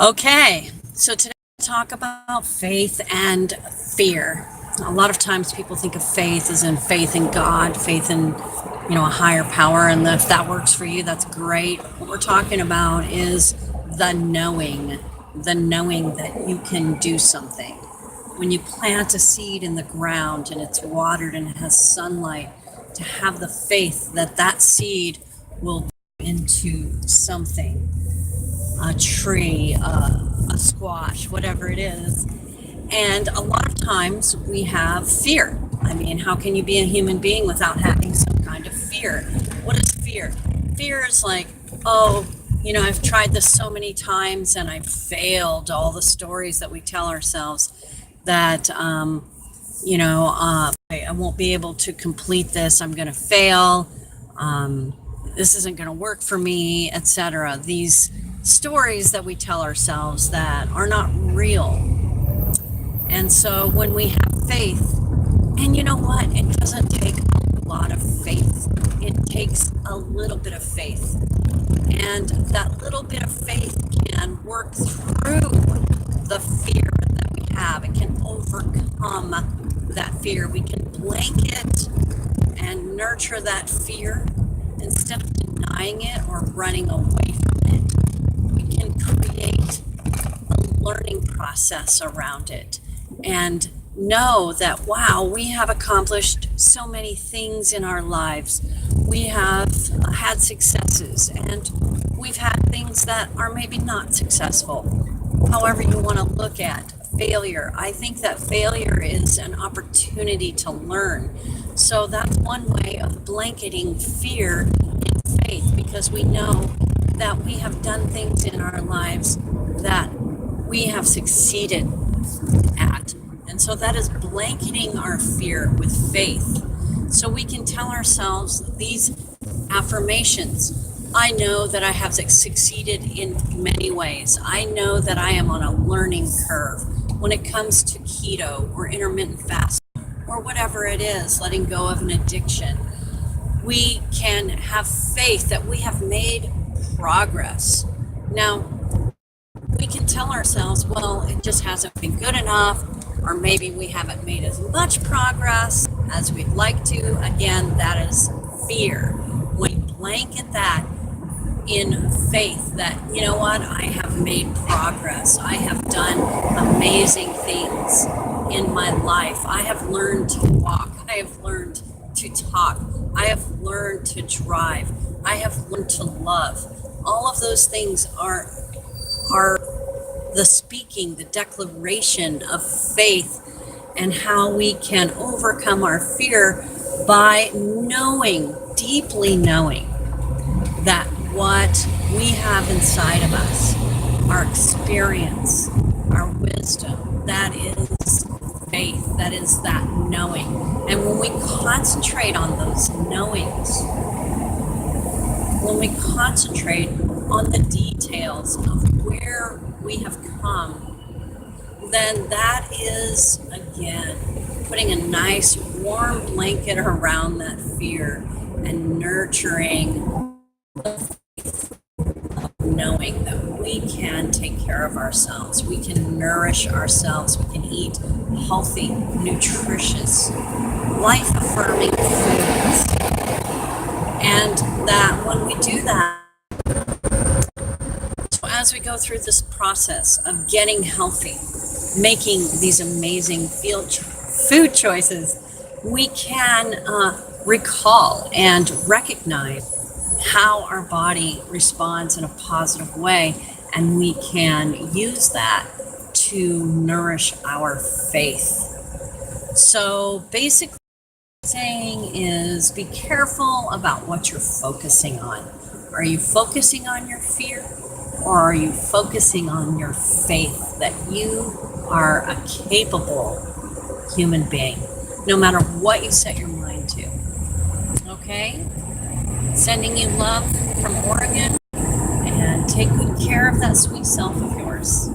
Okay, so today we'll talk about faith and fear. A lot of times people think of faith as in faith in God, faith in, a higher power, and if that works for you, that's great. What we're talking about is the knowing that you can do something. When you plant a seed in the ground and it's watered and it has sunlight, to have the faith that that seed will grow into something, a tree, a squash, whatever it is. And a lot of times we have fear. I mean, how can you be a human being without having some kind of fear? What is fear? Fear is like, oh, I've tried this so many times and I've failed. All the stories that we tell ourselves that, I won't be able to complete this. I'm going to fail. This isn't going to work for me, etc. These stories that we tell ourselves that are not real. And so when we have faith, and you know what? It doesn't take a lot of faith. It takes a little bit of faith. And that little bit of faith can work through the fear that we have. It can overcome that fear. We can blanket and nurture that fear instead of denying it or running away from it. We can create a learning process around it and know that, wow, we have accomplished so many things in our lives. We have had successes and we've had things that are maybe not successful. However you want to look at failure, I think that failure is an opportunity to learn. So that's one way of blanketing fear in faith, because we know that we have done things in our lives that we have succeeded at. And so that is blanketing our fear with faith. So we can tell ourselves these affirmations. I know that I have succeeded in many ways. I know that I am on a learning curve when it comes to keto or intermittent fasting or whatever it is, letting go of an addiction. We can have faith that we have made progress. Now, we can tell ourselves, well, it just hasn't been good enough, or maybe we haven't made as much progress as we'd like to. Again, that is fear. We blanket that in faith that, you know what, I have made progress. I have done amazing things in my life. I have learned to walk. I have learned to talk. I have learned to drive. I have learned to love. All of those things are the speaking, the declaration of faith, and how we can overcome our fear by knowing, deeply knowing, that what we have inside of us, our experience, our wisdom, that is faith, that is that knowing. And when we concentrate on those knowings, when we concentrate on the details of where we have come, then that is, again, putting a nice warm blanket around that fear and nurturing the faith of knowing that we can take care of ourselves. We can nourish ourselves. We can eat healthy, nutritious, life-affirming foods. And that when we do that, as we go through this process of getting healthy, making these amazing food choices, we can recall and recognize how our body responds in a positive way, and we can use that to nourish our faith. So basically, what I'm saying is be careful about what you're focusing on. Are you focusing on your fear? Or are you focusing on your faith that you are a capable human being, no matter what you set your mind to? Okay? Sending you love from Oregon, and take good care of that sweet self of yours.